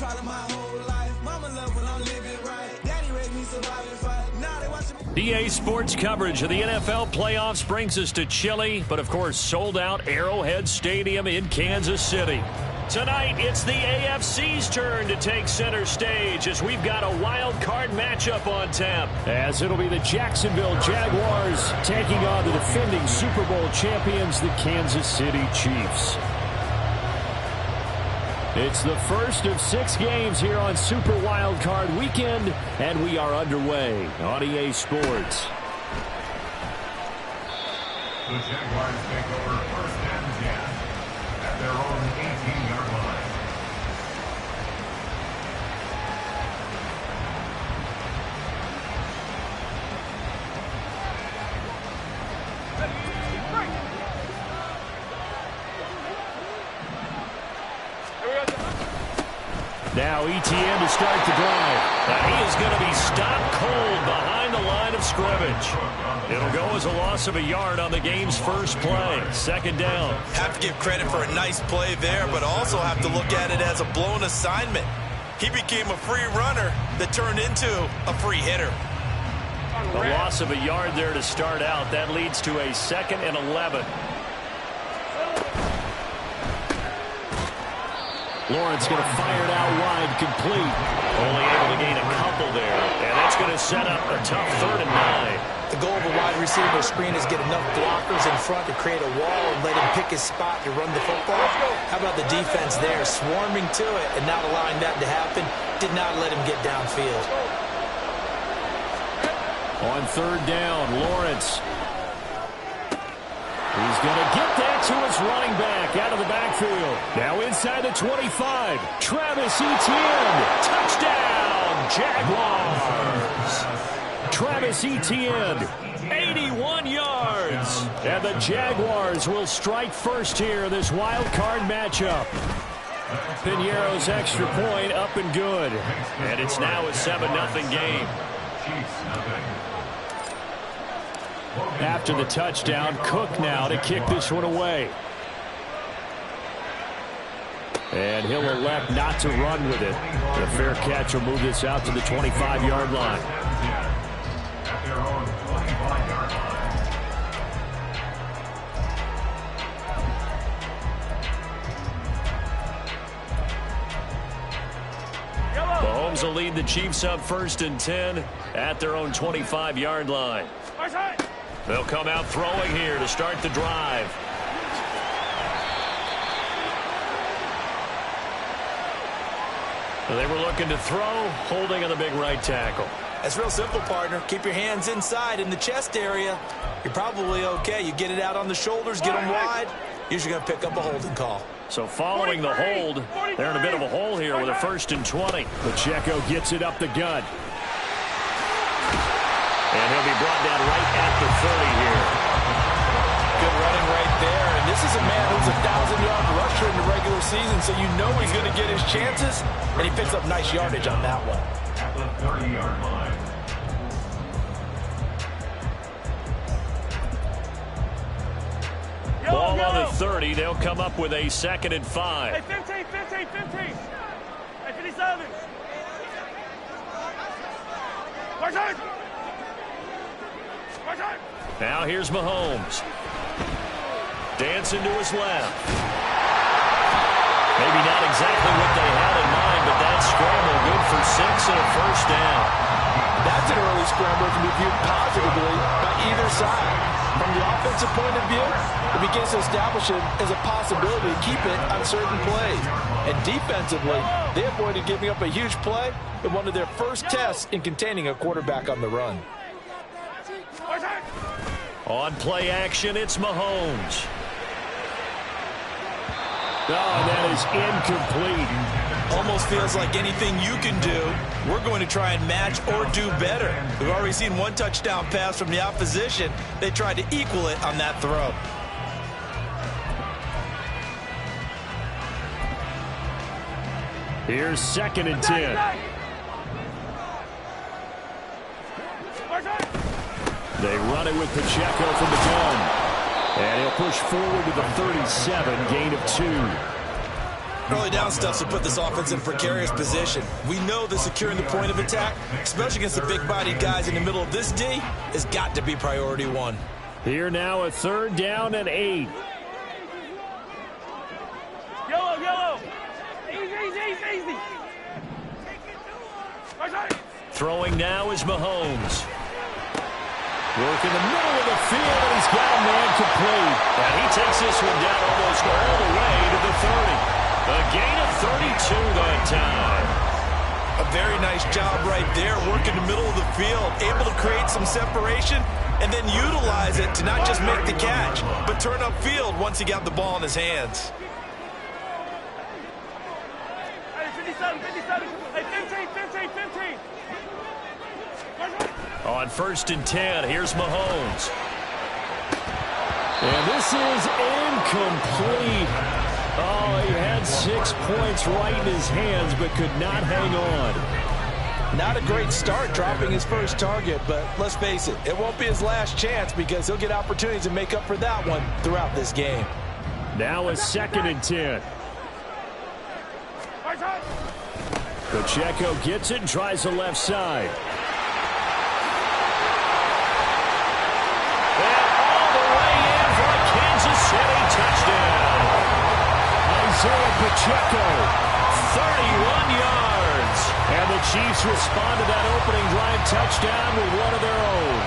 problem my whole life. Mama love when I'm living right. Daddy raised me survive and fight. Now they watching. EA Sports coverage of the NFL playoffs brings us to Chile, but of course sold out Arrowhead Stadium in Kansas City. Tonight, it's the AFC's turn to take center stage as we've got a wild card matchup on tap. As it'll be the Jacksonville Jaguars taking on the defending Super Bowl champions, the Kansas City Chiefs. It's the first of 6 games here on Super Wild Card Weekend, and we are underway on EA Sports. The Jaguars take over first and 10 at their own 18-yard line. Now ETN to start the drive. He is going to be stopped cold behind the line of scrimmage. It'll go as a loss of a yard on the game's first play. Second down. Have to give credit for a nice play there, but also have to look at it as a blown assignment. He became a free runner that turned into a free hitter. A loss of a yard there to start out. That leads to a 2nd and 11. Lawrence going to fire it out wide, complete. Only able to gain a couple there, and that's going to set up a tough 3rd and 9. The goal of a wide receiver screen is get enough blockers in front to create a wall and let him pick his spot to run the football. How about the defense there, swarming to it and not allowing that to happen? Did not let him get downfield. On 3rd down, Lawrence. He's going to get that to his running back out of the backfield. Now inside the 25. Travis Etienne. Touchdown, Jaguars. Travis Etienne, 81 yards. And the Jaguars will strike first here in this wild card matchup. Piñeiro's extra point up and good. And it's now a 7-0 game. After the touchdown, Cook now to kick this one away. And he'll elect not to run with it. The fair catch will move this out to the 25-yard line. Mahomes will lead the Chiefs up 1st and 10 at their own 25-yard line. They'll come out throwing here to start the drive. They were looking to throw, holding on the big right tackle. That's real simple, partner. Keep your hands inside in the chest area. You're probably okay. You get it out on the shoulders, get them wide. Usually going to pick up a holding call. So following the hold, they're in a bit of a hole here with a 1st and 20. Pacheco gets it up the gut. And he'll be brought down right at the 30 here. Good running right there. And this is a man who's a 1,000-yard rusher in the regular season, so you know he's going to get his chances. And he picks up nice yardage on that one. At the 30-yard line. Ball on the 30. They'll come up with a 2nd and 5. Hey, 15, 15, 15. Hey, 57. Now here's Mahomes. Dancing to his left. Maybe not exactly what they had in mind, but that scramble good for 6 and a 1st down. That's an early scramble to be viewed positively by either side. From the offensive point of view, it begins to establish it as a possibility to keep it on certain plays. And defensively, they avoided giving up a huge play in one of their first tests in containing a quarterback on the run. On play action, it's Mahomes. Oh, that is incomplete. Almost feels like anything you can do, we're going to try and match or do better. We've already seen one touchdown pass from the opposition. They tried to equal it on that throw. Here's 2nd and 10. They run it with Pacheco from the gun. And he'll push forward to the 37, gain of 2. Early down stuff to put this offense in a precarious position. We know that securing the point of attack, especially against the big-bodied guys in the middle of this D, has got to be priority one. Here now a 3rd down and 8. Yellow, yellow. Easy. Throwing now is Mahomes. Work in the middle of the field, and he's got a man complete. And he takes this one down almost all the way to the 30. A gain of 32 that time. A very nice job right there, working the middle of the field, able to create some separation, and then utilize it to not just make the catch, but turn upfield once he got the ball in his hands. Hey, 57. Hey, 15. On 1st and 10, here's Mahomes. And this is incomplete. Oh, he had 6 points right in his hands, but could not hang on. Not a great start dropping his first target, but let's face it, it won't be his last chance because he'll get opportunities to make up for that one throughout this game. Now a 2nd and 10. Pacheco gets it and tries the left side. And all the way in for a Kansas City touchdown. Isaiah Pacheco, 31 yards. And the Chiefs respond to that opening drive touchdown with one of their own.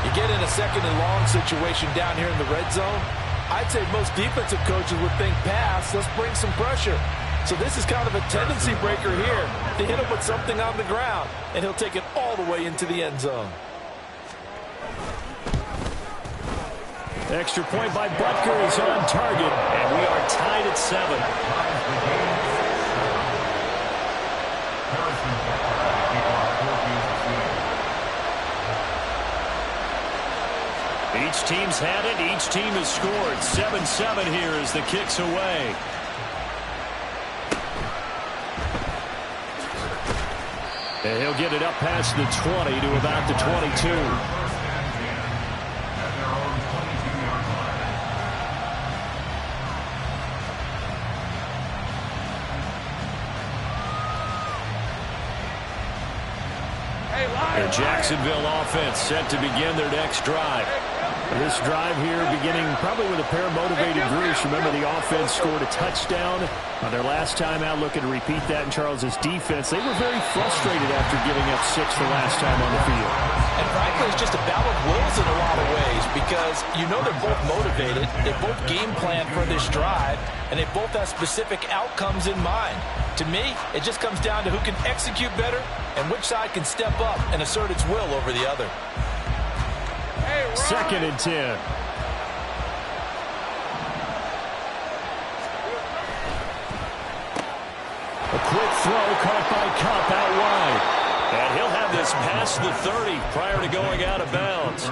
You get in a 2nd and long situation down here in the red zone, I'd say most defensive coaches would think pass, let's bring some pressure. So this is kind of a tendency breaker here to hit him with something on the ground, and he'll take it all the way into the end zone. Extra point by Butker is on target, and we are tied at 7. Each team's had it. Each team has scored. 7-7 here as the kick's away. And he'll get it up past the 20 to about the 22. The Jacksonville offense set to begin their next drive. This drive here beginning probably with a pair of motivated groups. Remember, the offense scored a touchdown on their last time out. Looking to repeat that in Charles's defense. They were very frustrated after giving up 6 the last time on the field. And frankly, it's just a battle of wills in a lot of ways because you know they're both motivated. They both game plan for this drive, and they both have specific outcomes in mind. To me, it just comes down to who can execute better and which side can step up and assert its will over the other. 2nd and 10. A quick throw caught by Kupp out wide. And he'll have this past the 30 prior to going out of bounds.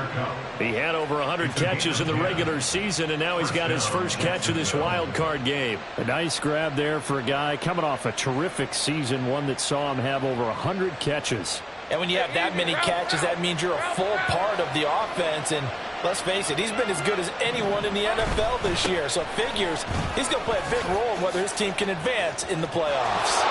He had over 100 catches in the regular season, and now he's got his first catch of this wild card game. A nice grab there for a guy coming off a terrific season, one that saw him have over 100 catches. And when you have that many catches, that means you're a full part of the offense. And let's face it, he's been as good as anyone in the NFL this year. So it figures he's going to play a big role in whether his team can advance in the playoffs.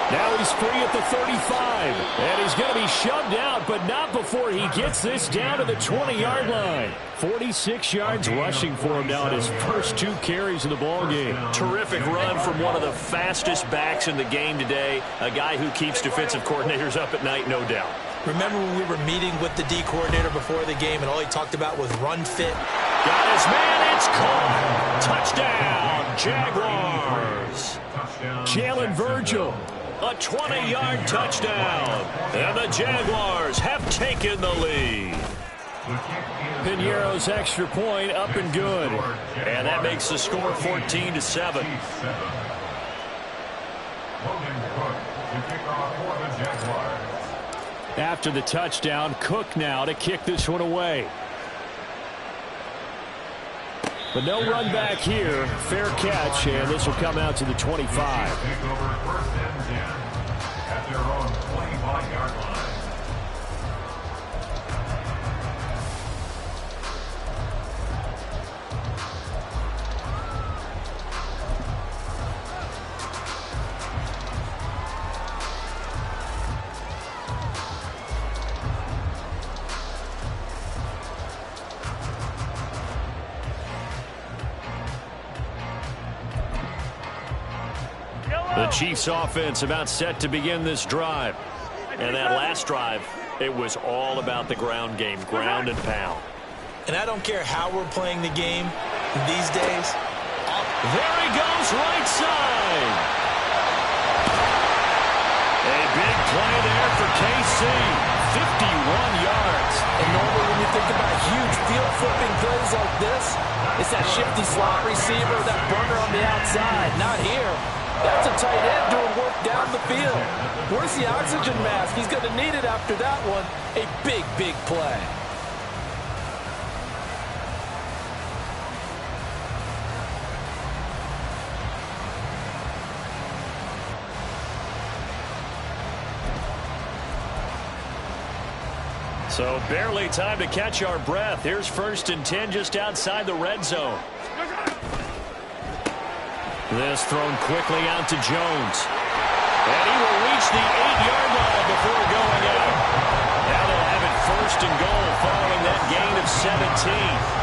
Now he's free at the 35. And he's going to be shoved out, but not before he gets this down to the 20-yard line. 46 yards rushing for him now in his first 2 carries of the ballgame. Terrific run from one of the fastest backs in the game today. A guy who keeps defensive coordinators up at night, no doubt. Remember when we were meeting with the D coordinator before the game and all he talked about was run fit? Got his man, it's caught. Touchdown, Jaguars. Jalen Virgil. A 20-yard touchdown. And the Jaguars have taken the lead. Piñeiro's extra point up and good. And that makes the score 14-7. After the touchdown, Cook now to kick this one away. But no run back here. Fair catch, and this will come out to the 25. At their own 25-yard line. The Chiefs offense about set to begin this drive. And that last drive, it was all about the ground game, ground and pound. And I don't care how we're playing the game these days. There he goes, right side. A big play there for KC. 51 yards. And normally when you think about huge field-flipping plays like this, it's that shifty slot receiver, that burner on the outside. Not here. That's a tight end doing work down the field. Where's the oxygen mask? He's going to need it after that one. A big, big play. So barely time to catch our breath. Here's 1st and 10 just outside the red zone. This thrown quickly out to Jones. And he will reach the 8-yard line before going out. Now they'll have it 1st and goal following that gain of 17.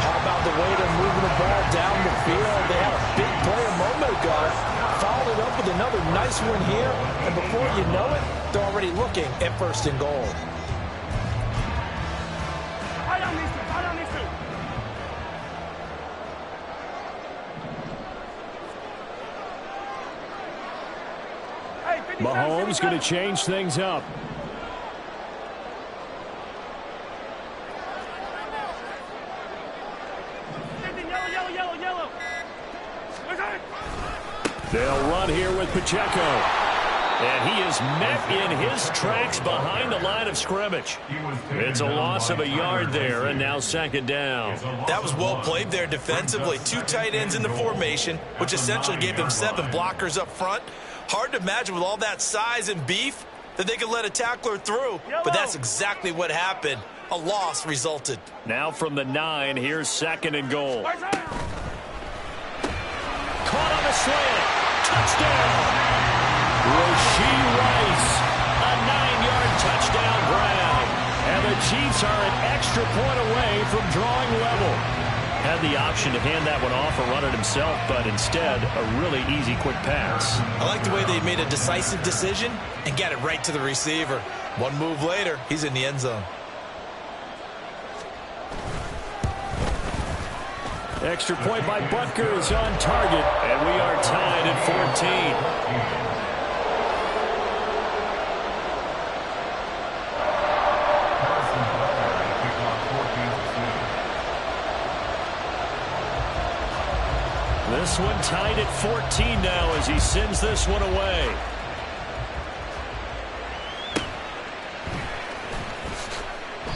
How about the way they're moving the ball down the field? They had a big play a moment ago. Followed it up with another nice one here. And before you know it, they're already looking at 1st and goal. Mahomes going to change things up. They'll run here with Pacheco. And he is met in his tracks behind the line of scrimmage. It's a loss of a yard there, and now 2nd down. That was well played there defensively. 2 tight ends in the formation, which essentially gave them 7 blockers up front. Hard to imagine with all that size and beef that they could let a tackler through, but that's exactly what happened. A loss resulted. Now from the 9, here's 2nd and goal. Caught on the slant. Touchdown. Rashee Rice, a 9-yard touchdown grab. And the Chiefs are an extra point away from drawing level. Had the option to hand that one off or run it himself, but instead, a really easy, quick pass. I like the way they made a decisive decision and got it right to the receiver. One move later, he's in the end zone. Extra point by Butker is on target, and we are tied at 14. This one tied at 14 now as he sends this one away.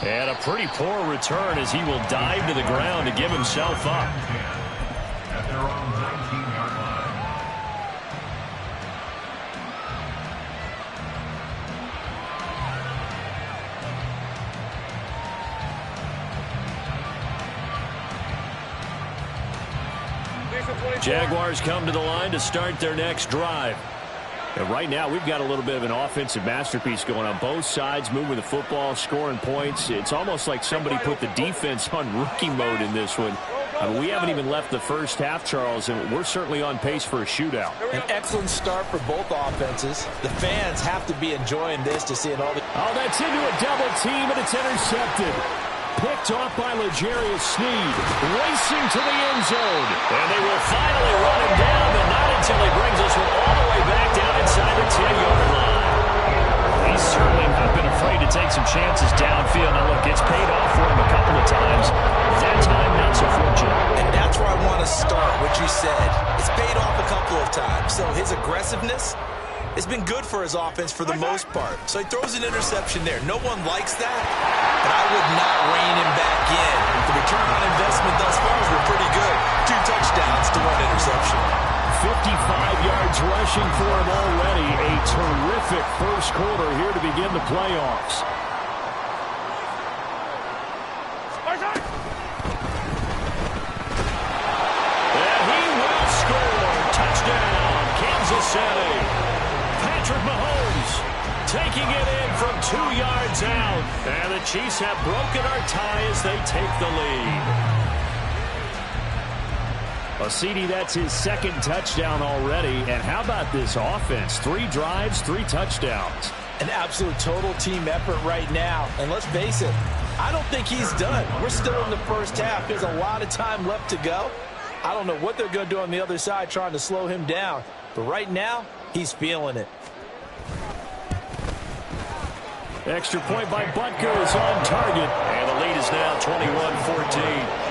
And a pretty poor return as he will dive to the ground to give himself up. At their own 19-yard line. Jaguars come to the line to start their next drive. And right now, we've got a little bit of an offensive masterpiece going on both sides, moving the football, scoring points. It's almost like somebody put the defense on rookie mode in this one. We haven't even left the first half, Charles, and we're certainly on pace for a shootout. An excellent start for both offenses. The fans have to be enjoying this to see it all. Oh, that's into a double team, and it's intercepted. Picked off by L'Jarius Sneed, racing to the end zone. And they will finally run him down, but not until he brings us all the way back down inside the 10-yard line. He's certainly not been afraid to take some chances downfield. Now, look, it's paid off for him a couple of times. That time, not so fortunate. And that's where I want to start, what you said. It's paid off a couple of times. So his aggressiveness has been good for his offense for the most part. So he throws an interception there. No one likes that, but I would not rein him back in. The return on investment thus far has been pretty good. 2 touchdowns to 1 interception. 55 yards rushing for him already. A terrific first quarter here to begin the playoffs. And he will score. Touchdown, Kansas City. Patrick Mahomes taking it in from 2 yards out. And the Chiefs have broken our tie as they take the lead. Well, CD, that's his second touchdown already. And how about this offense? 3 drives, 3 touchdowns. An absolute total team effort right now. And let's face it, I don't think he's done. We're still in the first half. There's a lot of time left to go. I don't know what they're going to do on the other side trying to slow him down. But right now, he's feeling it. Extra point by Butker is on target. And the lead is now 21-14.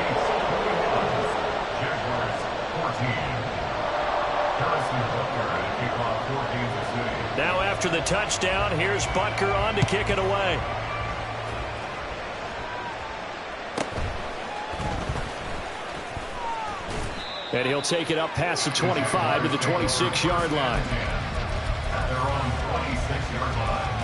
Now after the touchdown, here's Butker on to kick it away. And he'll take it up past the 25 to the 26-yard line. At their own 26-yard line.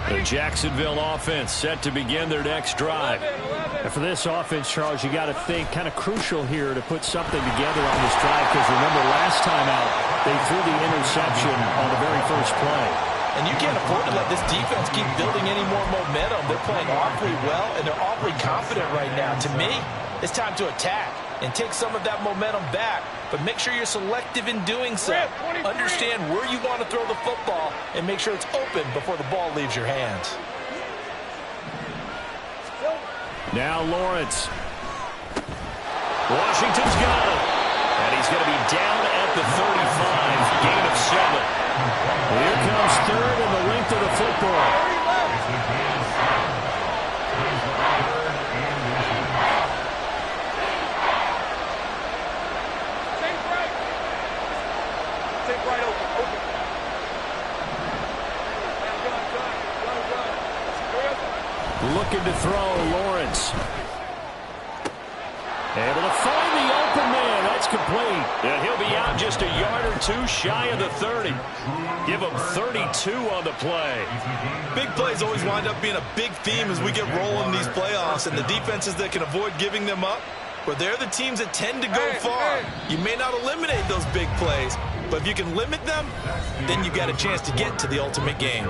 The Jacksonville offense set to begin their next drive. And for this offense, Charles, you got to think kind of crucial here to put something together on this drive, because remember last time out they threw the interception on the very first play. And you can't afford to let this defense keep building any more momentum. They're playing awfully well, and they're awfully confident right now. To me, it's time to attack and take some of that momentum back, but make sure you're selective in doing so. Understand where you want to throw the football and make sure it's open before the ball leaves your hands. Now Lawrence. Washington's got it. And he's going to be down at the 35. Gain of 7. Here comes third and the length of the football. Looking to throw, Lawrence. Able to find the open man. That's complete. And he'll be out just a yard or 2 shy of the 30. Give him 32 on the play. Big plays always wind up being a big theme as we get rolling in these playoffs, and the defenses that can avoid giving them up, but they're the teams that tend to go far. You may not eliminate those big plays, but if you can limit them, then you got a chance to get to the ultimate game.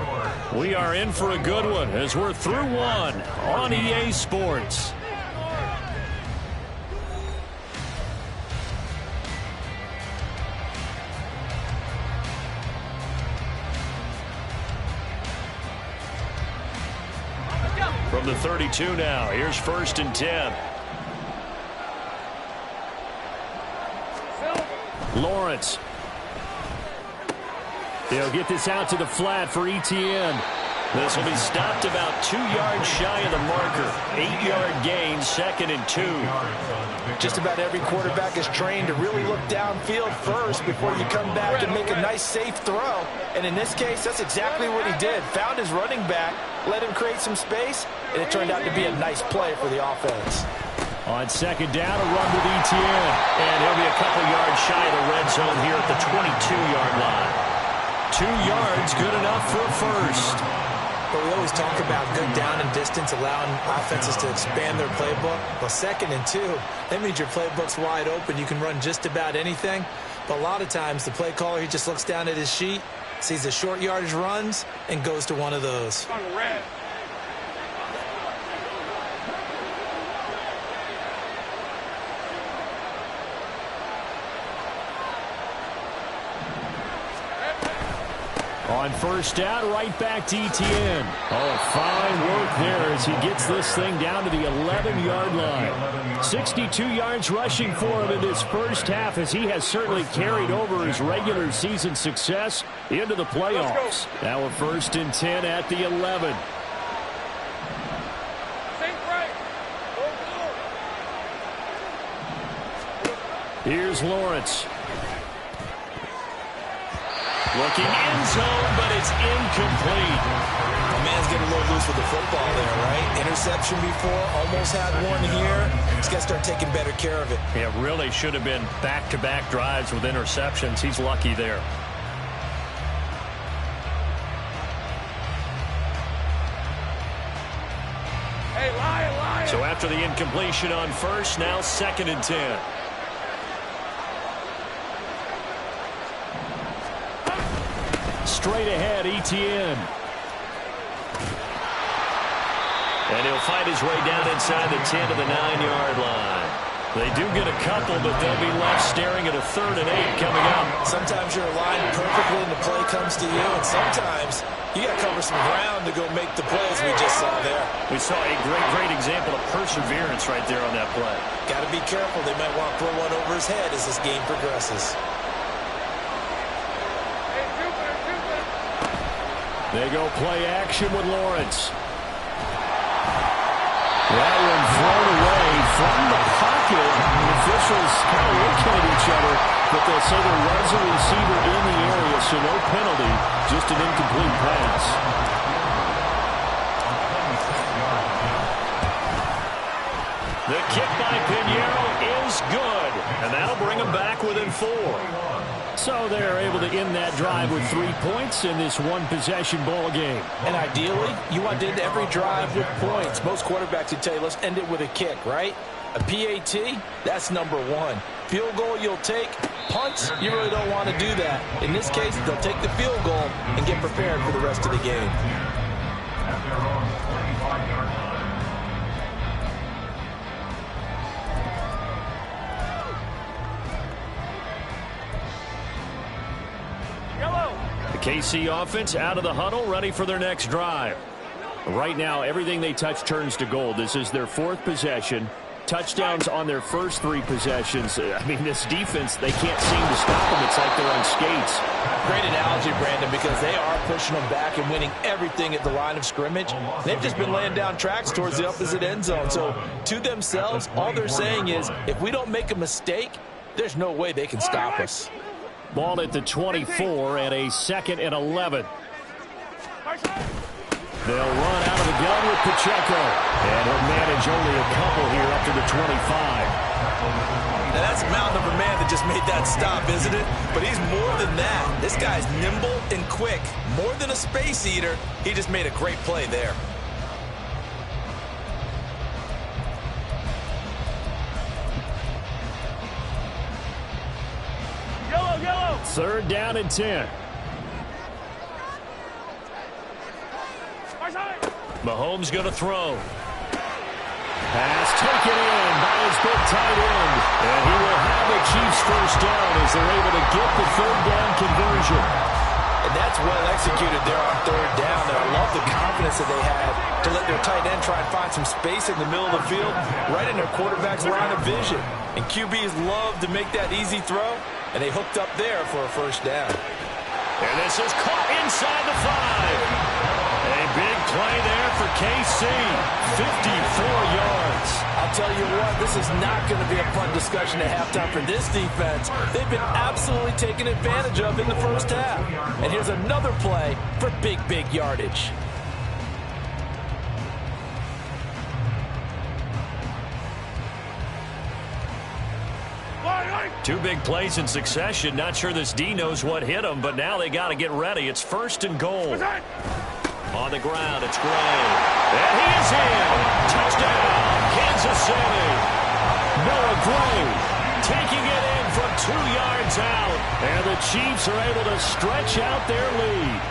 We are in for a good one as we're through one on EA Sports. From the 32 now, here's 1st and 10. Lawrence. They'll get this out to the flat for Etienne. This will be stopped about 2 yards shy of the marker. 8-yard gain, 2nd and 2. Just about every quarterback is trained to really look downfield first before you come back and make a nice, safe throw. And in this case, that's exactly what he did. Found his running back, let him create some space, and it turned out to be a nice play for the offense. On 2nd down, a run with Etienne. And he'll be a couple yards shy of the red zone here at the 22-yard line. 2 yards, good enough for a first. But we always talk about good down and distance, allowing offenses to expand their playbook. Well, 2nd and 2, that means your playbook's wide open. You can run just about anything. But a lot of times, the play caller, he just looks down at his sheet, sees the short yardage runs, and goes to one of those. On 1st down, right back to Etienne. Oh, fine work there as he gets this thing down to the 11-yard line. 62 yards rushing for him in this first half, as he has certainly carried over his regular season success into the playoffs. Now a 1st and 10 at the 11. Here's Lawrence. Looking end zone, but it's incomplete. The man's getting a little loose with the football there, right? Interception before, almost had one here. He's got to start taking better care of it. Yeah, really should have been back-to-back drives with interceptions. He's lucky there. Hey, lion. So after the incompletion on 1st, now 2nd and 10. straight ahead, ETN. And he'll fight his way down inside the 10 to the 9-yard line. They do get a couple, but they'll be left staring at a 3rd and 8 coming up. Sometimes you're aligned perfectly and the play comes to you, and sometimes you got to cover some ground to go make the plays we just saw there. We saw a great example of perseverance right there on that play. Got to be careful. They might want to throw one over his head as this game progresses. They go play action with Lawrence. That one thrown away from the pocket. The officials kind of looking at each other, but they'll say there was a receiver in the area, so no penalty, just an incomplete pass. The kick by Pinheiro is good, and that'll bring them back within 4. So they're able to end that drive with 3 points in this one-possession ball game. And ideally, you want to end every drive with points. Most quarterbacks would tell you, let's end it with a kick, right? A PAT, that's number 1. Field goal you'll take. Punts, you really don't want to do that. In this case, they'll take the field goal and get prepared for the rest of the game. At their own 45-yard line. KC offense out of the huddle, ready for their next drive. Right now, everything they touch turns to gold. This is their 4th possession. Touchdowns on their first 3 possessions. I mean, this defense, they can't seem to stop them. It's like they're on skates. Great analogy, Brandon, because they are pushing them back and winning everything at the line of scrimmage. They've just been laying down tracks towards the opposite end zone. So, to themselves, all they're saying is, if we don't make a mistake, there's no way they can stop us. Ball at the 24 and a 2nd and 11. They'll run out of the gun with Pacheco. And he'll manage only a couple here up to the 25. Now that's a mountain of a man that just made that stop, isn't it? But he's more than that. This guy's nimble and quick. More than a space eater. He just made a great play there. Yellow. 3rd down and 10. Mahomes going to throw. Pass taken in by his big tight end. And he will have a Chiefs first down as they're able to get the 3rd down conversion. And that's well executed there on 3rd down. And I love the confidence that they had to let their tight end try and find some space in the middle of the field, right in their quarterback's line of vision. And QBs love to make that easy throw, and they hooked up there for a first down. And this is caught inside the 5. A big play there for KC. 54 yards. I'll tell you what, this is not going to be a fun discussion at halftime for this defense. They've been absolutely taken advantage of in the first half. And here's another play for big yardage. Two big plays in succession. Not sure this D knows what hit him, but now they got to get ready. It's 1st and goal. On the ground, it's Gray. And he is in. Touchdown, Kansas City. Noah Gray taking it in from 2 yards out. And the Chiefs are able to stretch out their lead.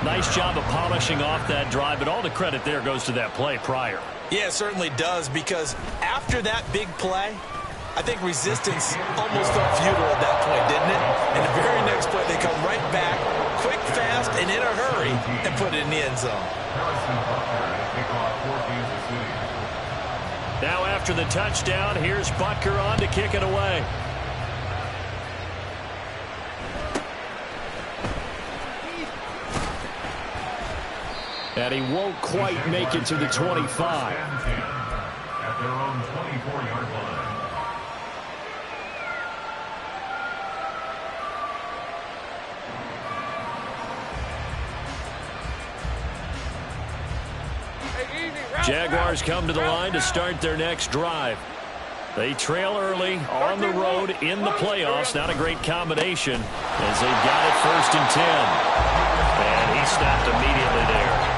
Nice job of polishing off that drive, but all the credit there goes to that play prior. Yeah, it certainly does, because after that big play, I think resistance almost felt futile at that point, didn't it? And the very next play, they come right back, quick, fast, and in a hurry, and put it in the end zone. Now after the touchdown, here's Butker on to kick it away. And he won't quite make it to the 25. At their own 24-yard line. Jaguars come to the line to start their next drive. They trail early on the road in the playoffs. Not a great combination as they've got it 1st and 10. And he stopped immediately there.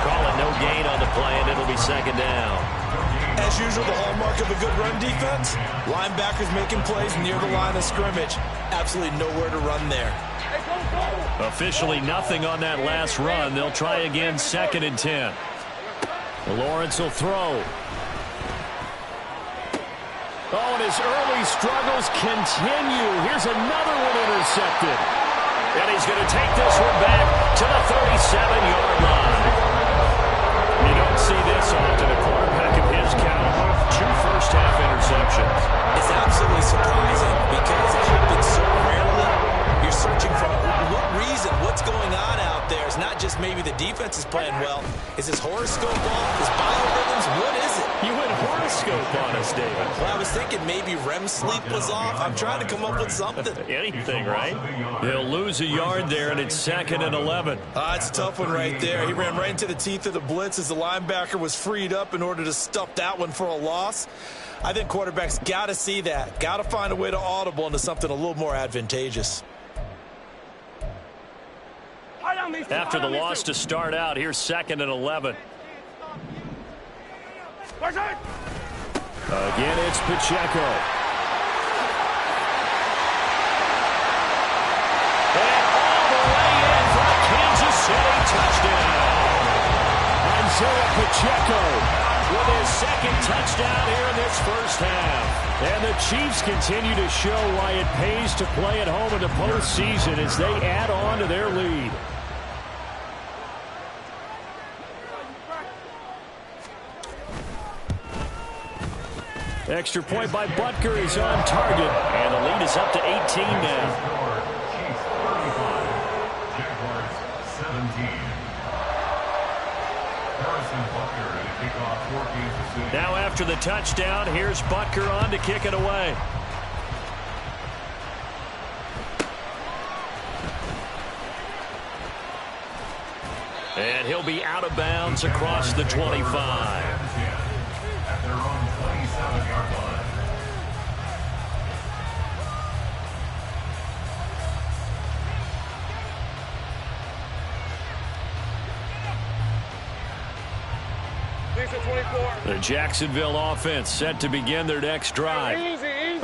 Calling no gain on the play, and it'll be 2nd down. As usual, the hallmark of a good run defense, linebackers making plays near the line of scrimmage. Absolutely nowhere to run there. Officially nothing on that last run. They'll try again, 2nd and 10. Lawrence will throw. Oh, and his early struggles continue. Here's another one intercepted. And he's going to take this one back to the 37-yard line. You don't see this often. A quarterback of his caliber, 2 first-half interceptions. It's absolutely surprising because it happens so rarely. You're searching for what reason, what's going on out there. It's not just maybe the defense is playing well. Is his horoscope off? His biorhythms? What is it? You went horoscope on us, David. Well, I was thinking maybe REM sleep was off. I'm trying to come up with something. Anything, right? He'll lose a yard there, and it's 2nd and 11. It's a tough one right there. He ran right into the teeth of the blitz as the linebacker was freed up in order to stuff that one for a loss. I think quarterbacks got to see that. Got to find a way to audible into something a little more advantageous. After the loss to start out, here's 2nd and 11. Again, it's Pacheco. And all the way in for a Kansas City touchdown. Isaiah Pacheco with his 2nd touchdown here in this first half. And the Chiefs continue to show why it pays to play at home in the postseason as they add on to their lead. Extra point by Butker is on target, and the lead is up to 18 now. Chiefs 35, Jaguars 17. Harrison Butker to kick off for Kansas City. Now after the touchdown, here's Butker on to kick it away. And he'll be out of bounds across the 25. At their own 27-yard line. The Jacksonville offense set to begin their next drive.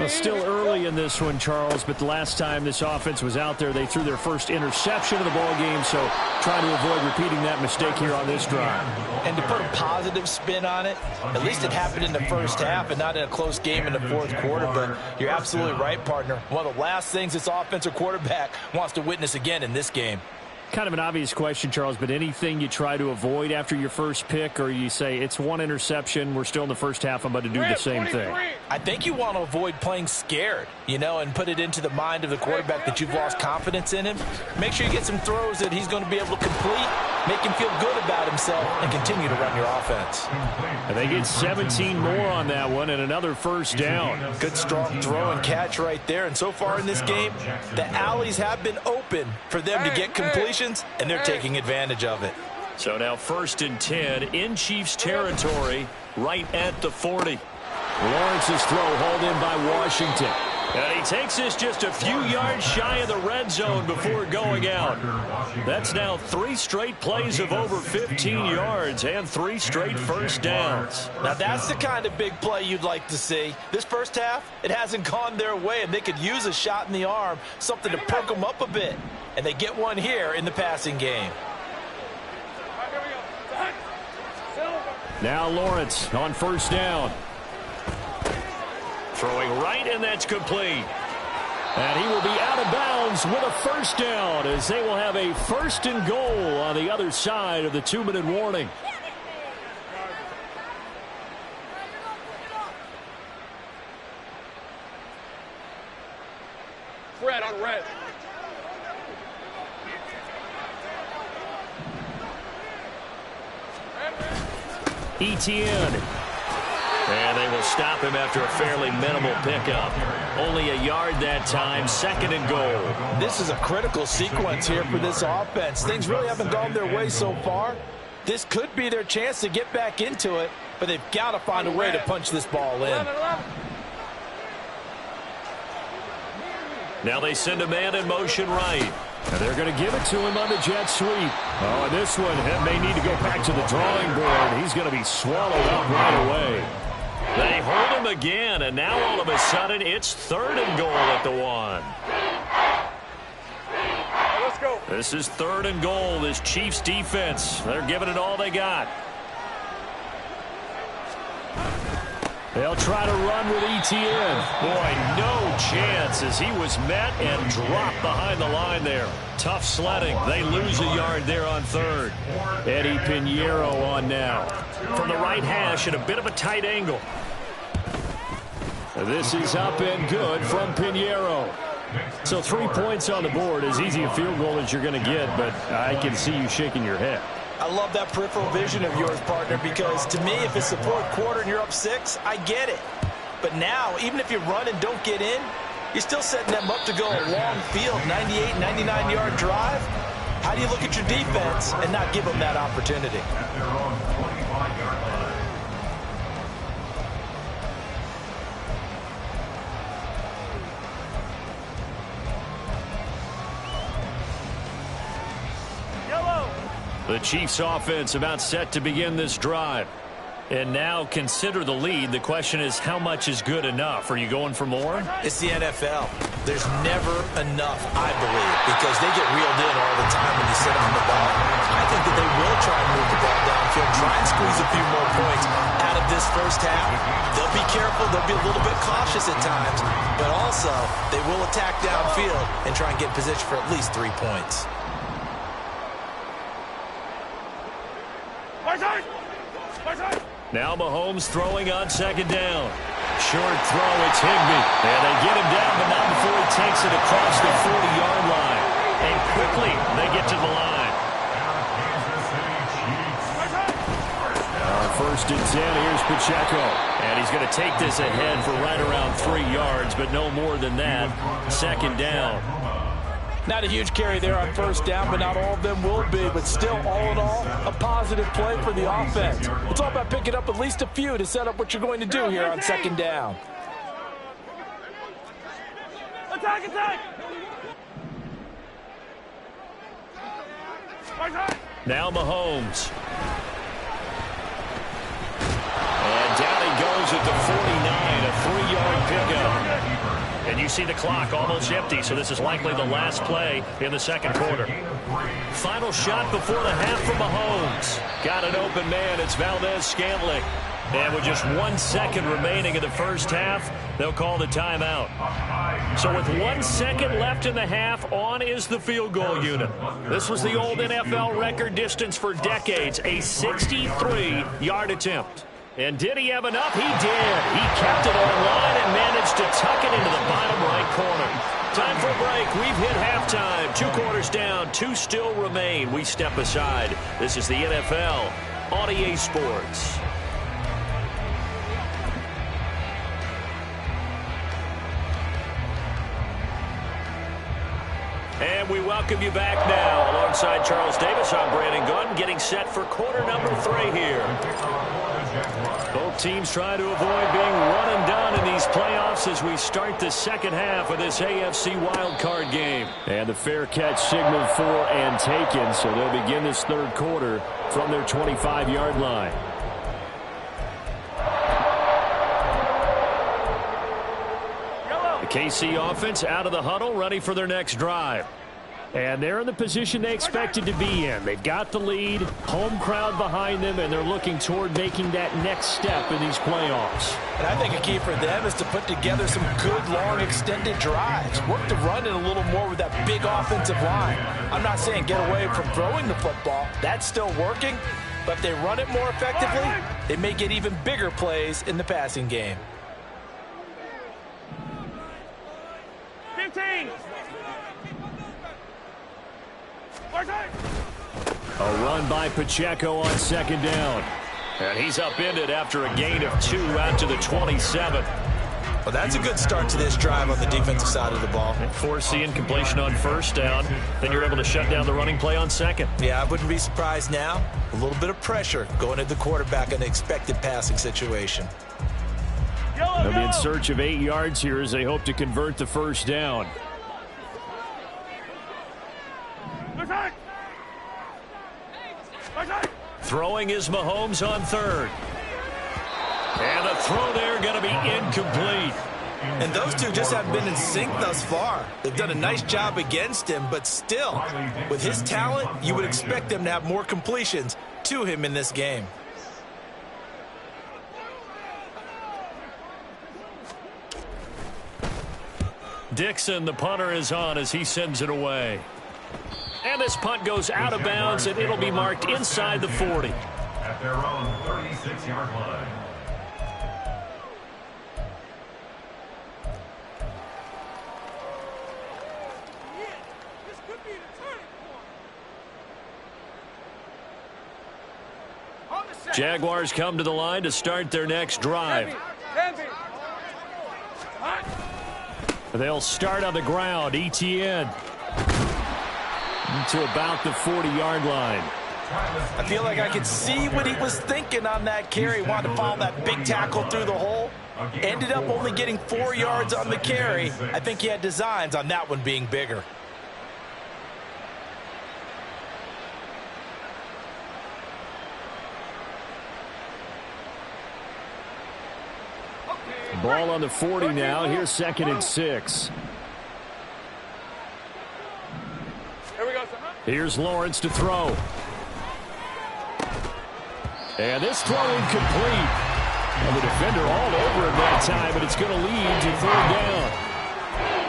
Still early in this one, Charles, but the last time this offense was out there, they threw their first interception of the ball game, so trying to avoid repeating that mistake here on this drive. And to put a positive spin on it, at least it happened in the first half and not in a close game in the fourth quarter. But you're absolutely right, partner. One of the last things this offensive quarterback wants to witness again in this game. Kind of an obvious question, Charles, but anything you try to avoid after your first pick, or you say it's one interception, we're still in the first half, I'm about to do the same thing? I think you want to avoid playing scared, and put it into the mind of the quarterback that you've lost confidence in him. Make sure you get some throws that he's going to be able to complete, make him feel good about himself, and continue to run your offense. And they get 17 more on that one and another first down. Good strong throw and catch right there. And so far in this game, the alleys have been open for them to get completions, and they're taking advantage of it. So now 1st and 10 in Chiefs territory right at the 40. Lawrence's throw hauled in by Washington. And he takes this just a few yards shy of the red zone before going out. That's now 3 straight plays of over 15 yards and 3 straight first downs. Now that's the kind of big play you'd like to see. This first half, it hasn't gone their way, and they could use a shot in the arm, something to perk them up a bit. And they get one here in the passing game. Now Lawrence on first down. Throwing right, and that's complete. And he will be out of bounds with a first down as they will have a 1st and goal on the other side of the 2-minute warning. Red on red. Etienne. And they will stop him after a fairly minimal pickup. Only a yard that time, 2nd and goal. This is a critical sequence here for this offense. Things really haven't gone their way so far. This could be their chance to get back into it, but they've got to find a way to punch this ball in. Now they send a man in motion right. And they're going to give it to him on the jet sweep. Oh, and this one may need to go back to the drawing board. He's going to be swallowed up right away. They hold him again, and now all of a sudden it's 3rd and goal at the 1. This is 3rd and goal. This Chiefs defense, they're giving it all they got. They'll try to run with Etienne. Boy, no chance as he was met and dropped behind the line there. Tough sledding. They lose a yard there on 3rd. Eddie Pinheiro on now. From the right hash at a bit of a tight angle. This is up and good from Pinheiro. So 3 points on the board, as easy a field goal as you're going to get, but I can see you shaking your head. I love that peripheral vision of yours, partner, because to me, if it's the 4th quarter and you're up 6, I get it. But now, even if you run and don't get in, you're still setting them up to go a long field, 98, 99-yard drive. How do you look at your defense and not give them that opportunity? At their own 25-yard line. The Chiefs offense about set to begin this drive. And now consider the lead. The question is, how much is good enough? Are you going for more? It's the NFL. There's never enough, I believe, because they get reeled in all the time when you sit on the ball. I think that they will try and move the ball downfield, try and squeeze a few more points out of this first half. They'll be careful. They'll be a little bit cautious at times, but also they will attack downfield and try and get in position for at least 3 points. Now Mahomes throwing on 2nd down. Short throw, it's Higbee. And they get him down, but not before he takes it across the 40-yard line. And quickly, they get to the line. First and 10, here's Pacheco. And he's going to take this ahead for right around 3 yards, but no more than that. 2nd down. Not a huge carry there on 1st down, but not all of them will be. But still, all in all, a positive play for the offense. It's all about picking up at least a few to set up what you're going to do here on 2nd down. Attack, attack! Now Mahomes. And down he goes at the 49, a 3-yard pickup. And you see the clock almost empty, so this is likely the last play in the 2nd quarter. Final shot before the half from Mahomes. Got an open man. It's Valdez-Scantling. And with just 1 second remaining in the first half, they'll call the timeout. So with 1 second left in the half, on is the field goal unit. This was the old NFL record distance for decades, a 63-yard attempt. And did he have enough? He did. He kept it on line and managed to tuck it into the bottom right corner. Time for a break. We've hit halftime. 2 quarters down. 2 still remain. We step aside. This is the NFL on EA Sports. And we welcome you back now. Alongside Charles Davis, I'm Brandon Gunn, getting set for quarter number 3 here. Both teams trying to avoid being one and done in these playoffs as we start the 2nd half of this AFC wildcard game. And the fair catch signaled for and taken, so they'll begin this 3rd quarter from their 25-yard line. The KC offense out of the huddle, ready for their next drive. And they're in the position they expected to be in. They've got the lead, home crowd behind them, and they're looking toward making that next step in these playoffs. And I think a key for them is to put together some good, long, extended drives. Work the run in a little more with that big offensive line. I'm not saying get away from throwing the football. That's still working. But if they run it more effectively, they may get even bigger plays in the passing game. 15! A run by Pacheco on 2nd down. And he's upended after a gain of 2 out to the 27. Well, that's a good start to this drive on the defensive side of the ball. Force the incompletion on 1st down. Then you're able to shut down the running play on 2nd. Yeah, I wouldn't be surprised now. A little bit of pressure going at the quarterback in an expected passing situation. They'll be in search of 8 yards here as they hope to convert the 1st down. Throwing is Mahomes on 3rd. And the throw there going to be incomplete. And those two just haven't been in sync thus far. They've done a nice job against him, but still, with his talent, you would expect them to have more completions to him in this game. Dixon, the punter, is on as he sends it away. And this punt goes out of bounds, and it'll be marked inside the 40. At their own 36-yard line. Jaguars come to the line to start their next drive. They'll start on the ground. ETN to about the 40-yard line. I feel like I could see what he was thinking on that carry. Wanted to follow that big tackle through the hole. Ended up only getting 4 yards on the carry. I think he had designs on that one being bigger. Ball on the 40 now. Here's 2nd and 6. Here's Lawrence to throw. And this throw incomplete. And the defender all over him that time, but it's going to lead to 3rd down.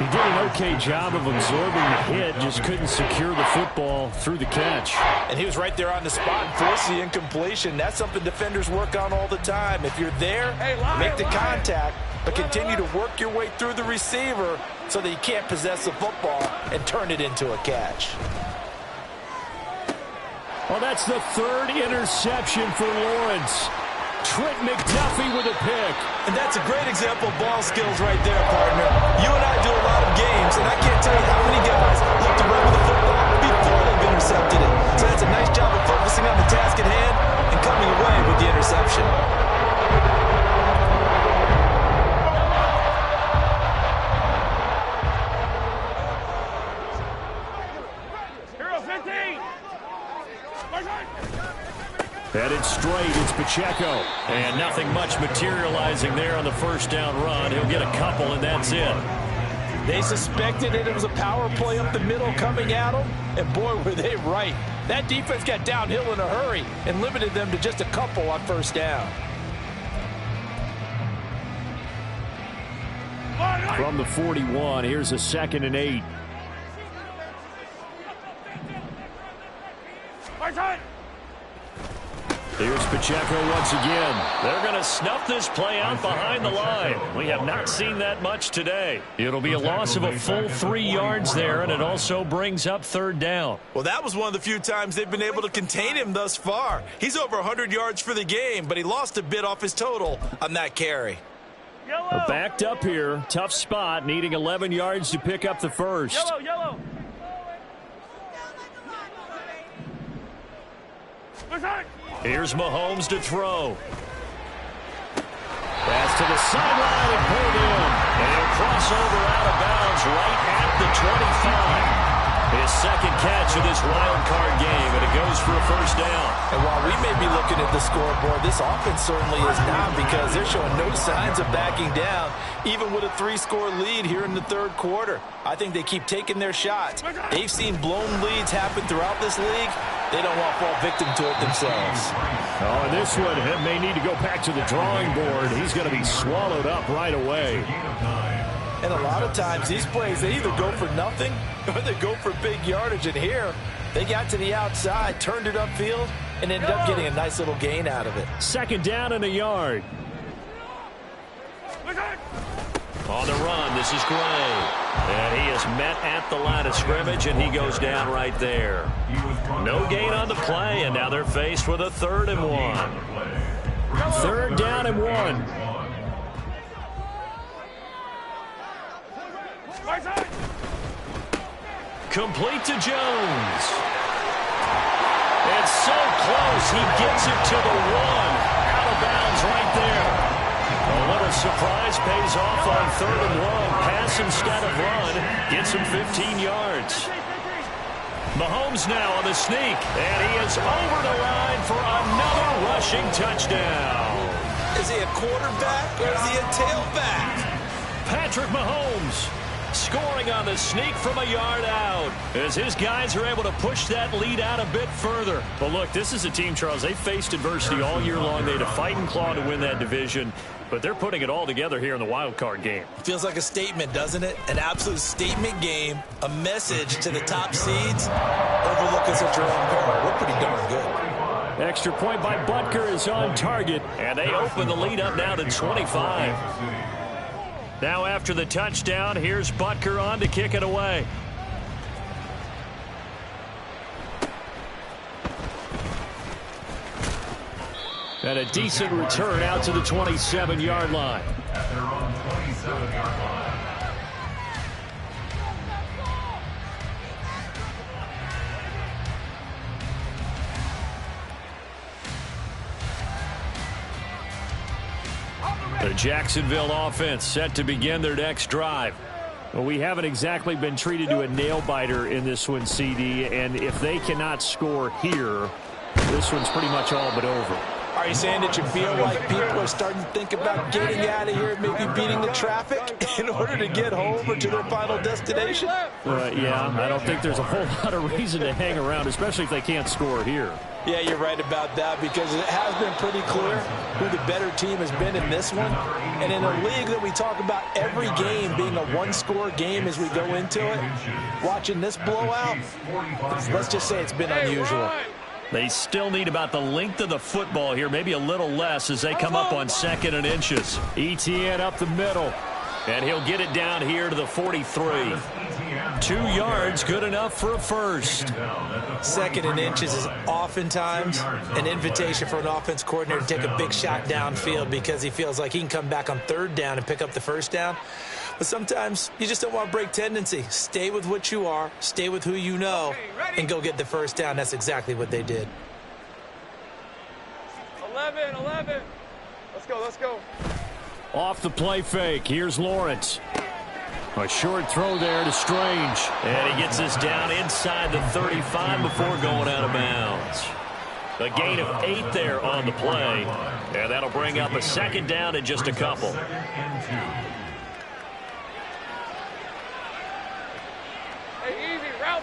He did an okay job of absorbing the hit, just couldn't secure the football through the catch. And he was right there on the spot and forced the incompletion. That's something defenders work on all the time. If you're there, make the contact, but continue to work your way through the receiver so that you can't possess the football and turn it into a catch. Well, that's the 3rd interception for Lawrence. Trent McDuffie with a pick. And that's a great example of ball skills right there, partner. You and I do a lot of games, and I can't tell you how many guys look to run with the football before they've intercepted it. So that's a nice job of focusing on the task at hand and coming away with the interception. Headed straight, it's Pacheco. And nothing much materializing there on the 1st down run. He'll get a couple, and that's it. They suspected it was a power play up the middle coming at them, and boy, were they right. That defense got downhill in a hurry and limited them to just a couple on 1st down. From the 41, here's a 2nd and 8. Here's Pacheco once again. They're going to snuff this play out behind the line. We have not seen that much today. It'll be a loss of a full 3 yards there, and it also brings up 3rd down. Well, that was one of the few times they've been able to contain him thus far. He's over 100 yards for the game, but he lost a bit off his total on that carry. We're backed up here. Tough spot, needing 11 yards to pick up the 1st. Yellow. Here's Mahomes to throw. Pass to the sideline and pulled in. And he'll cross over out of bounds right at the 25. His 2nd catch of this wild card game, and it goes for a 1st down. And while we may be looking at the scoreboard, this offense certainly is not, because they're showing no signs of backing down, even with a 3-score lead here in the 3rd quarter. I think they keep taking their shots. They've seen blown leads happen throughout this league. They don't want to fall victim to it themselves. Oh, and this one may need to go back to the drawing board. He's going to be swallowed up right away. And a lot of times these plays, they either go for nothing or they go for big yardage. And here, they got to the outside, turned it upfield, and ended up getting a nice little gain out of it. 2nd down and a yard. On the run, this is Gray. And he is met at the line of scrimmage, and he goes down right there. No gain on the play, and now they're faced with a 3rd and 1. 3rd down and 1. Complete to Jones. It's so close, he gets it to the 1. Out of bounds right there. A little surprise pays off on 3rd and 1. Pass instead of run. Gets him 15 yards. Mahomes now on the sneak. And he is over the line for another rushing touchdown. Is he a quarterback or is he a tailback? Patrick Mahomes scoring on the sneak from a yard out as his guys are able to push that lead out a bit further. But look, this is a team, Charles, they faced adversity all year long. They had to fight and claw to win that division, but they're putting it all together here in the wild card game. Feels like a statement, doesn't it? An absolute statement game, a message to the top seeds. Overlook us at your own peril. We're pretty darn good. Extra point by Butker is on target, and they open the lead up now to 25. Now after the touchdown, here's Butker on to kick it away. And a decent return out to the 27-yard line. At their own 27-yard line. The Jacksonville offense set to begin their next drive. Well, we haven't exactly been treated to a nail-biter in this one, CD, and if they cannot score here, this one's pretty much all but over. Are you saying that you feel like people are starting to think about getting out of here, maybe beating the traffic in order to get home or to their final destination? Yeah, I don't think there's a whole lot of reason to hang around, especially if they can't score here. Yeah, you're right about that, because it has been pretty clear who the better team has been in this one. And in a league that we talk about every game being a one-score game as we go into it, watching this blowout, let's just say it's been unusual. They still need about the length of the football here, maybe a little less as they come up on 2nd and inches. Etienne up the middle, and he'll get it down here to the 43. 2 yards, good enough for a first. 2nd and inches is oftentimes an invitation for an offense coordinator to take a big shot downfield because he feels like he can come back on 3rd down and pick up the first down. But sometimes you just don't want to break tendency. Stay with what you are, stay with who you know, and go get the first down. That's exactly what they did. 11. Let's go. Off the play fake, here's Lawrence. A short throw there to Strange. And he gets this down inside the 35 before going out of bounds. A gain of 8 there on the play. And that'll bring up a 2nd down and just a couple. Hey, easy. Route.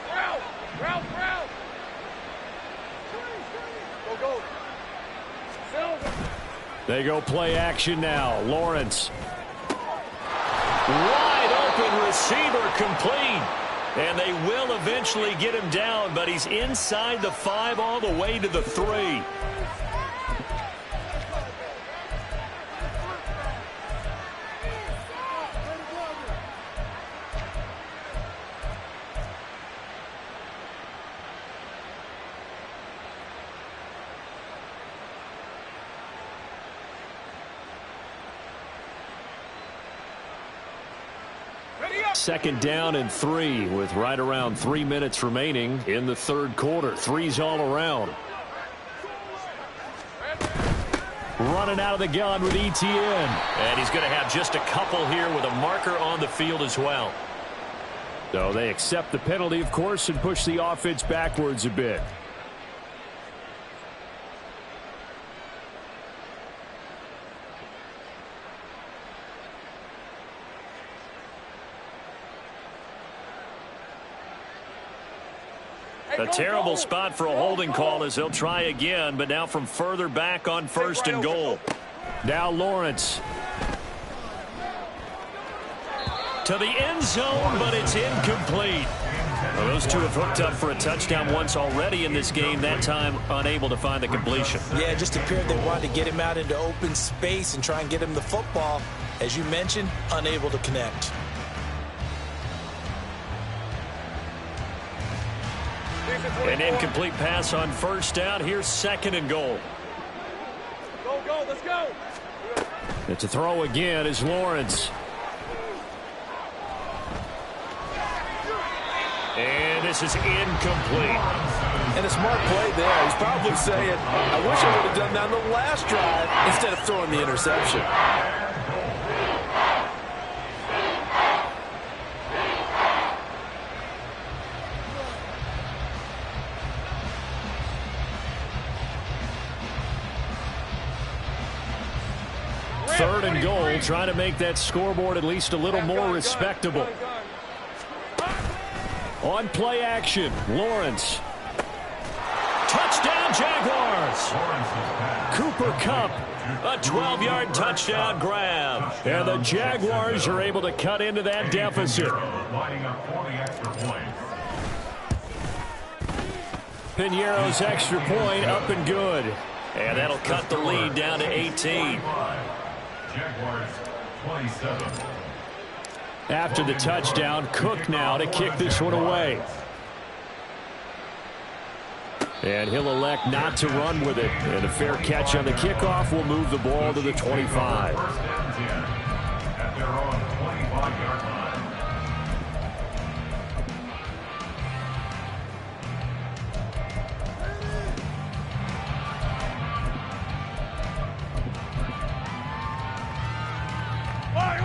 Go. Silver. They go play action now. Lawrence. Wide open receiver complete. And they will eventually get him down, but he's inside the 5 all the way to the 3. Second down and 3 with right around 3 minutes remaining in the 3rd quarter. 3's all around. Running out of the gun with Etienne. And he's going to have just a couple here with a marker on the field as well. So they accept the penalty, of course, and push the offense backwards a bit. A terrible spot for a holding call as they'll try again, but now from further back on 1st and goal. Now Lawrence. To the end zone, but it's incomplete. Well, those two have hooked up for a touchdown once already in this game, that time unable to find the completion. Yeah, it just appeared they wanted to get him out into open space and try and get him the football. As you mentioned, unable to connect. An incomplete pass on 1st down. Here's 2nd and goal. Go, let's go. It's a throw again is Lawrence. And this is incomplete. And a smart play there. He's probably saying, I wish I would have done that on the last drive instead of throwing the interception. 3rd and goal, trying to make that scoreboard at least a little more respectable. On play action, Lawrence. Touchdown, Jaguars. Cooper Kupp, a 12-yard touchdown grab. And the Jaguars are able to cut into that deficit. Piñeiro's extra point up and good. And that'll cut the lead down to 18. Jaguars 27. After the touchdown, Cook now to kick this one away. And he'll elect not to run with it. And a fair catch on the kickoff will move the ball to the 25. First and 10 at their own 25-yard line.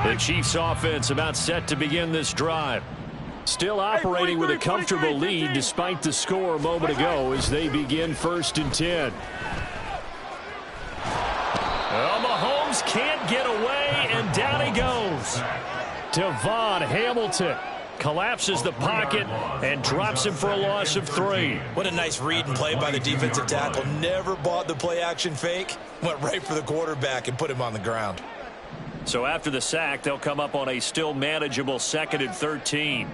The Chiefs offense about set to begin this drive. Still operating with a comfortable lead despite the score a moment ago as they begin 1st and 10. Well, Mahomes can't get away, and down he goes. Devon Hamilton collapses the pocket and drops him for a loss of 3. What a nice read and play by the defensive tackle. Never bought the play-action fake. Went right for the quarterback and put him on the ground. So after the sack, they'll come up on a still manageable 2nd and 13.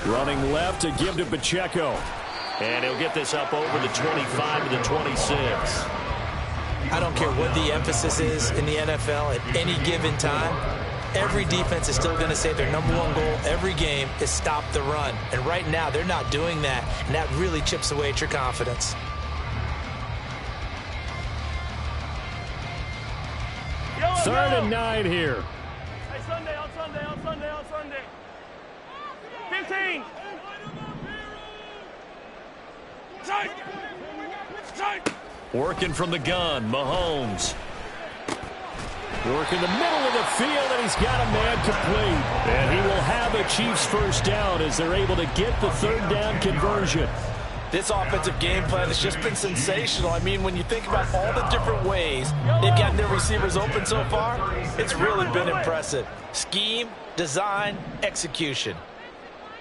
Running left to give to Pacheco. And he'll get this up over the 25 to the 26. I don't care what the emphasis is in the NFL at any given time. Every defense is still going to say their #1 goal every game is stop the run. And right now, they're not doing that. And that really chips away at your confidence. Third and 9 here. Hey, Sunday, on Sunday, on Sunday, on Sunday. 15. Working from the gun, Mahomes. Working the middle of the field, and he's got a man complete. And he will have a Chiefs first down as they're able to get the 3rd down conversion. This offensive game plan has just been sensational. I mean, when you think about all the different ways they've gotten their receivers open so far, it's really been impressive. Scheme, design, execution.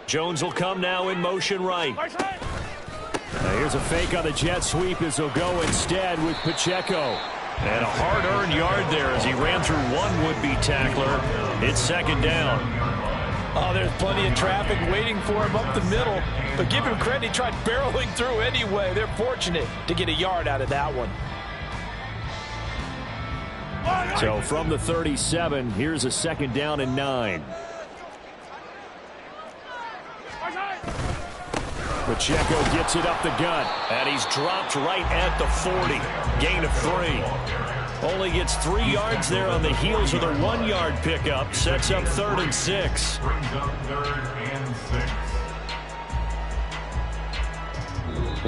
Jones will come now in motion right. Now here's a fake on the jet sweep as he'll go instead with Pacheco. And a hard-earned yard there as he ran through one would-be tackler. It's 2nd down. Oh, there's plenty of traffic waiting for him up the middle. But give him credit, he tried barreling through anyway. They're fortunate to get a yard out of that one. So from the 37, here's a 2nd down and 9. Pacheco gets it up the gut. And he's dropped right at the 40. Gain of 3. Only gets 3 yards there on the heels of the 1-yard pickup. Sets up 3rd and 6. Brings up 3rd and 6.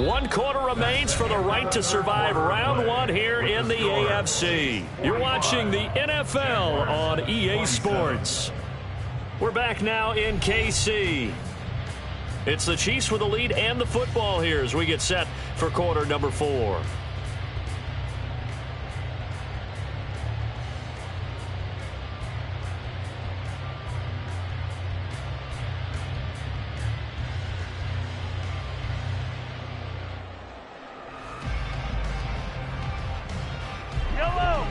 1 quarter remains for the right to survive round 1 here in the AFC. You're watching the NFL on EA Sports. We're back now in KC. It's the Chiefs with the lead and the football here as we get set for quarter number 4.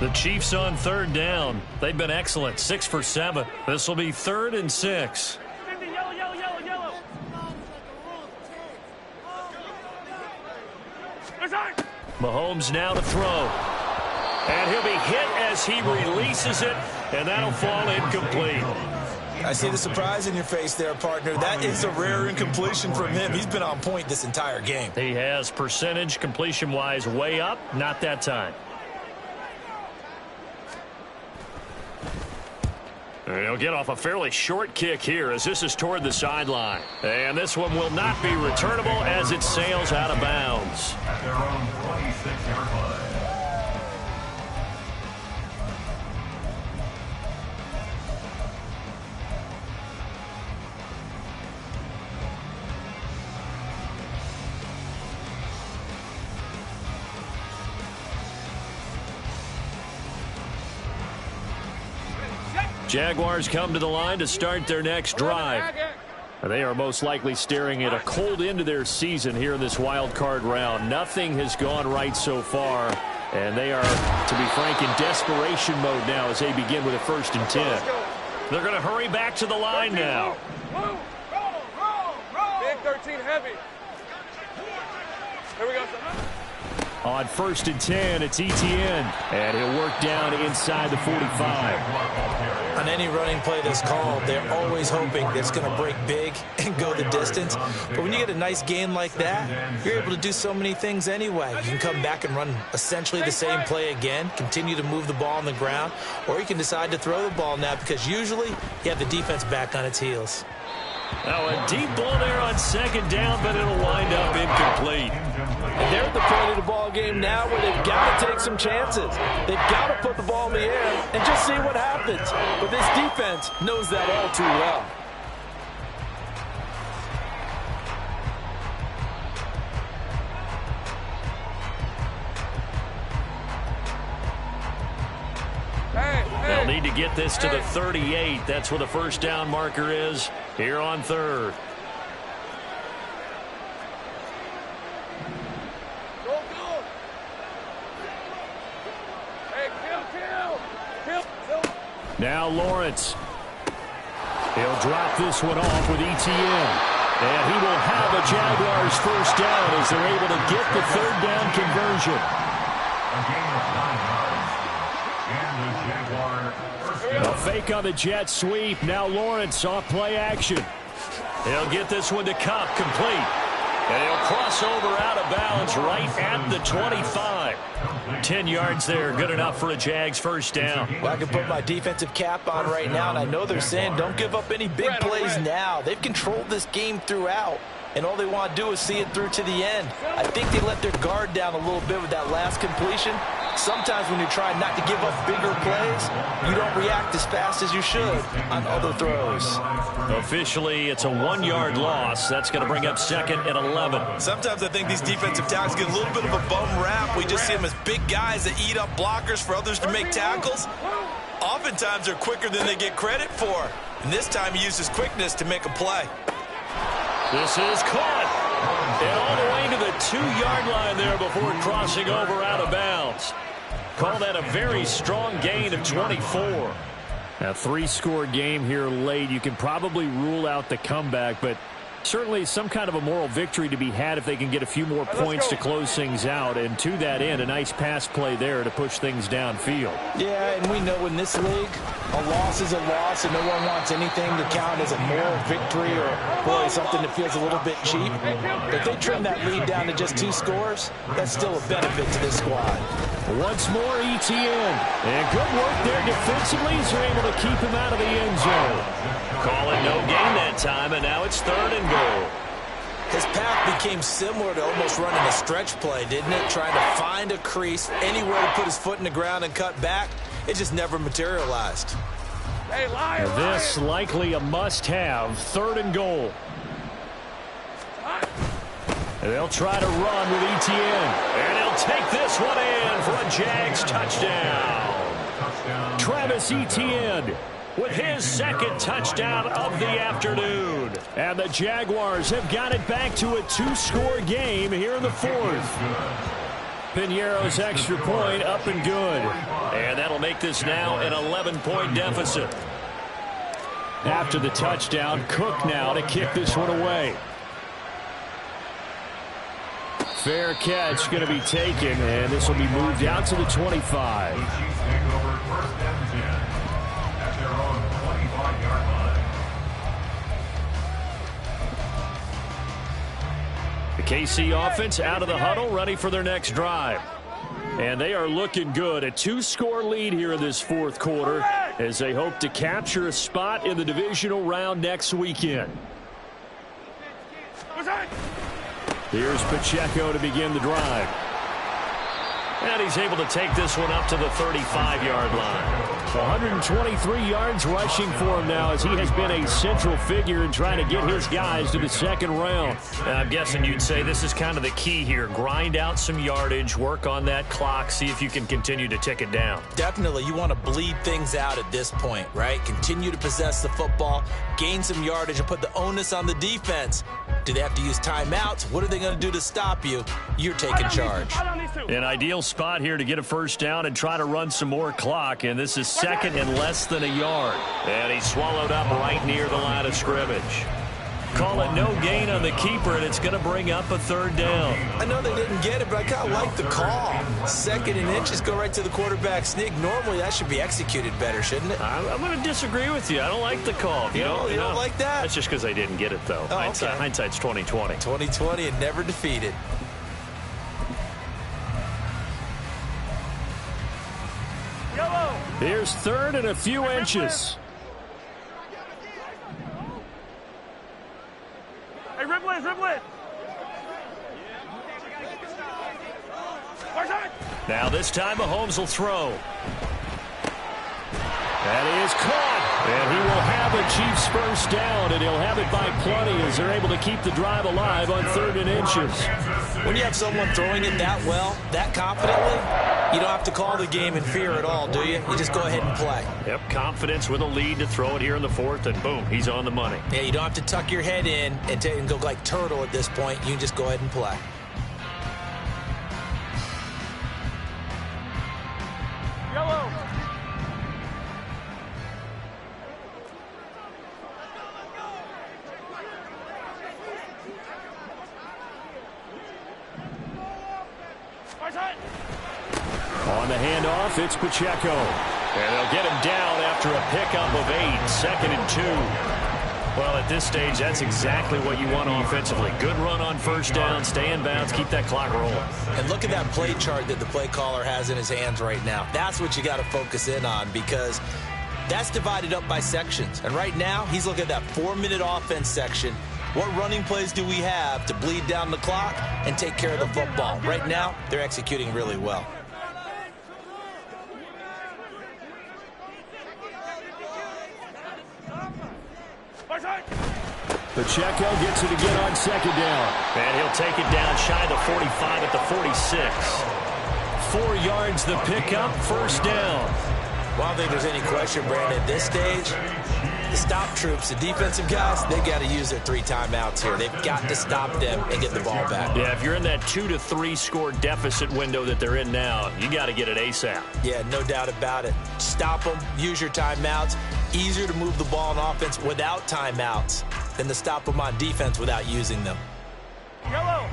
The Chiefs on 3rd down. They've been excellent, 6 for 7. This will be 3rd and 6. Yellow, yellow, yellow, yellow. Mahomes now to throw. And he'll be hit as he releases it, and that'll fall incomplete. I see the surprise in your face there, partner. That is a rare incompletion from him. He's been on point this entire game. He has percentage completion-wise way up, not that time. And he'll get off a fairly short kick here as this is toward the sideline. And this one will not be returnable as it sails out of bounds. At their own 26-yard line. Jaguars come to the line to start their next drive. They are most likely staring at a cold end to their season here in this wild card round. Nothing has gone right so far, and they are, to be frank, in desperation mode now as they begin with a 1st and 10. They're going to hurry back to the line now. Big 13 heavy. Here we go, son. On 1st and 10, it's Etienne, and he'll work down inside the 45. On any running play that's called, they're always hoping that it's going to break big and go the distance. But when you get a nice gain like that, you're able to do so many things anyway. You can come back and run essentially the same play again, continue to move the ball on the ground, or you can decide to throw the ball now because usually you have the defense back on its heels. Now a deep ball there on 2nd down, but it'll wind up incomplete. And they're at the point of the ball game now where they've got to take some chances. They've got to put the ball in the air and just see what happens. But this defense knows that all too well. They'll need to get this to the 38. That's where the 1st down marker is here on 3rd. Now Lawrence. He'll drop this one off with Etienne. And he will have a Jaguars 1st down as they're able to get the 3rd down conversion. A fake on the jet sweep. Now Lawrence off play action. He'll get this one to Cup, complete. And he'll cross over out of bounds right at the 25. 10 yards there, good enough for a Jags 1st down. Well, I can put my defensive cap on right now, and I know they're saying don't give up any big plays now. They've controlled this game throughout, and all they want to do is see it through to the end. I think they let their guard down a little bit with that last completion. Sometimes when you try not to give up bigger plays, you don't react as fast as you should on other throws. Officially, it's a 1-yard loss. That's going to bring up 2nd and 11. Sometimes I think these defensive tackles get a little bit of a bum rap. We just see them as big guys that eat up blockers for others to make tackles. Oftentimes they're quicker than they get credit for. And this time he uses quickness to make a play. This is caught. And all the way to the 2-yard line there before crossing over out of bounds. Call that a very strong gain of 24. A 3-score game here late. You can probably rule out the comeback, but certainly some kind of a moral victory to be had if they can get a few more points to close things out. And to that end, a nice pass play there to push things downfield. Yeah, and we know in this league, a loss is a loss, and no one wants anything to count as a moral victory or, boy, something that feels a little bit cheap. If they trim that lead down to just 2 scores, that's still a benefit to this squad. Once more, Etienne. And good work there defensively as they're able to keep him out of the end zone. Call it no gain that time, and now it's 3rd and goal. His path became similar to almost running a stretch play, didn't it? Trying to find a crease, anywhere to put his foot in the ground and cut back. It just never materialized. Hey, liar, This likely a must-have, 3rd and goal. And they'll try to run with Etienne. And he'll take this one in for a Jags touchdown. Travis Etienne with his 2nd touchdown of the afternoon. And the Jaguars have got it back to a 2-score game here in the 4th. Piñeiro's extra point up and good. And that'll make this now an 11-point deficit. After the touchdown, Cook now to kick this one away. Fair catch going to be taken, and this will be moved out to the 25. The KC offense out of the huddle, ready for their next drive. And they are looking good. A 2-score lead here in this 4th quarter as they hope to capture a spot in the divisional round next weekend. Here's Pacheco to begin the drive. And he's able to take this one up to the 35-yard line. 123 yards rushing for him now as he has been a central figure in trying to get his guys to the second round. And I'm guessing you'd say this is kind of the key here. Grind out some yardage, work on that clock, see if you can continue to tick it down. Definitely. You want to bleed things out at this point, right? Continue to possess the football, gain some yardage, and put the onus on the defense. Do they have to use timeouts? What are they going to do to stop you? You're taking charge. An ideal spot here to get a first down and try to run some more clock, and this is second and less than a yard. And he's swallowed up right near the line of scrimmage. Call it no gain on the keeper, and it's going to bring up a third down. I know they didn't get it, but I kind of like the call. Second and inches, go right to the quarterback sneak. Normally, that should be executed better, shouldn't it? I'm going to disagree with you. I don't like the call. You don't like that? That's just because they didn't get it, though. Oh, okay. Hindsight's 20/20. 20/20 and never defeated. Here's third and a few inches. Hey, ribble it, ribble it. Now this time Mahomes will throw. That is caught. And he will have a Chiefs first down, and he'll have it by plenty as they're able to keep the drive alive on 3rd and inches. When you have someone throwing it that well, that confidently, you don't have to call the game in fear at all, do you? You just go ahead and play. Yep, confidence with a lead to throw it here in the 4th, and boom, he's on the money. Yeah, you don't have to tuck your head in and go like turtle at this point. You can just go ahead and play. Yellow. On the handoff, it's Pacheco. And they'll get him down after a pickup of 8, 2nd and 2. Well, at this stage, that's exactly what you want offensively. Good run on first down, stay in bounds, keep that clock rolling. And look at that play chart that the play caller has in his hands right now. That's what you got to focus in on because that's divided up by sections. And right now, he's looking at that 4-minute offense section. What running plays do we have to bleed down the clock and take care of the football? Right now, they're executing really well. Pacheco gets it again on 2nd down. And he'll take it down shy of the 45 at the 46. 4 yards the pickup, first down. Well, I don't think there's any question, Brandon, at this stage, the stop troops, the defensive guys, they got to use their 3 timeouts here. They've got to stop them and get the ball back. Yeah, if you're in that 2 to 3 score deficit window that they're in now, you got to get it ASAP. Yeah, no doubt about it. Stop them, use your timeouts. Easier to move the ball on offense without timeouts than to stop them on defense without using them. Yellow.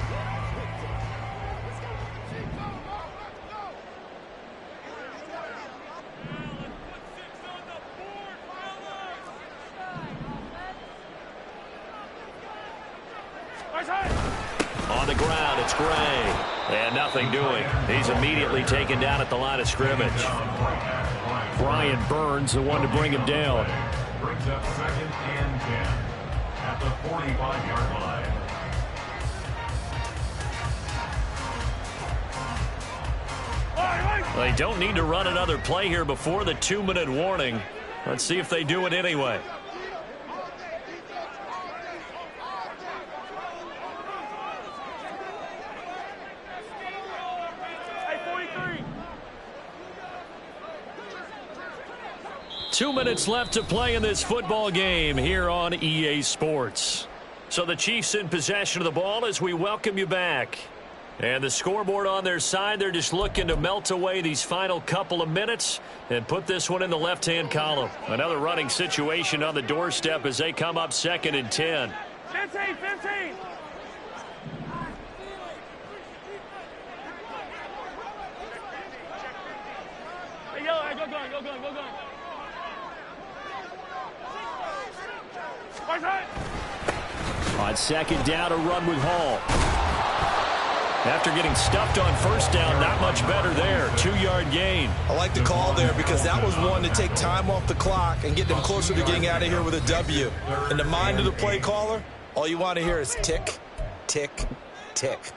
On the ground, it's Gray. And nothing doing. He's immediately taken down at the line of scrimmage. Brian Burns, the one to bring him down. Brings up 2nd and 10 at the 45-yard line. They don't need to run another play here before the 2-minute warning. Let's see if they do it anyway. Hey, 43. 2 minutes left to play in this football game here on EA Sports. So the Chiefs in possession of the ball as we welcome you back. And the scoreboard on their side, they're just looking to melt away these final couple of minutes and put this one in the left-hand column. Another running situation on the doorstep as they come up 2nd and 10. 15, 15. Hey, yellow, hey, go gun, go gun, go gun. On 2nd down, a run with Hall. After getting stuffed on first down, not much better there. 2-yard gain. I like the call there because that was one to take time off the clock and get them closer to getting out of here with a W. In the mind of the play caller, all you want to hear is tick, tick, tick.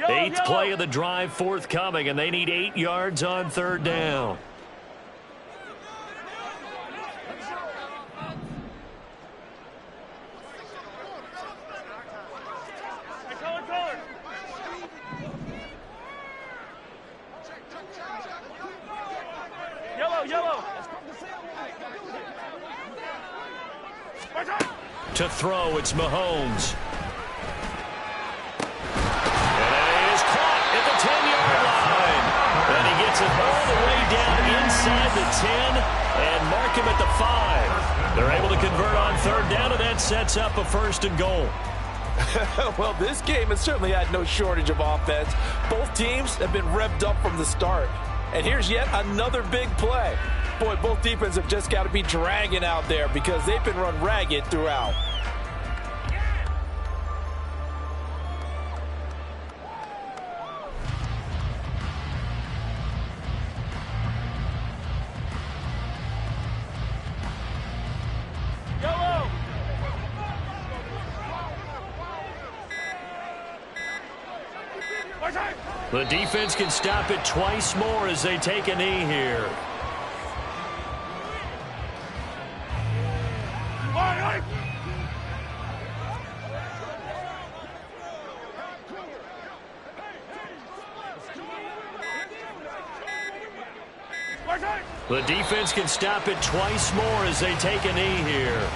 Eighth play of the drive forthcoming, and they need 8 yards on third down. To throw, it's Mahomes. And it is caught at the 10-yard line. And he gets it all the way down inside the 10 and mark him at the 5. They're able to convert on third down, and that sets up a first and goal. Well, this game has certainly had no shortage of offense. Both teams have been revved up from the start. And here's yet another big play. Boy, both defenses have just got to be dragging out there because they've been run ragged throughout. The defense can stop it twice more as they take a knee here. The defense can stop it twice more as they take a knee here.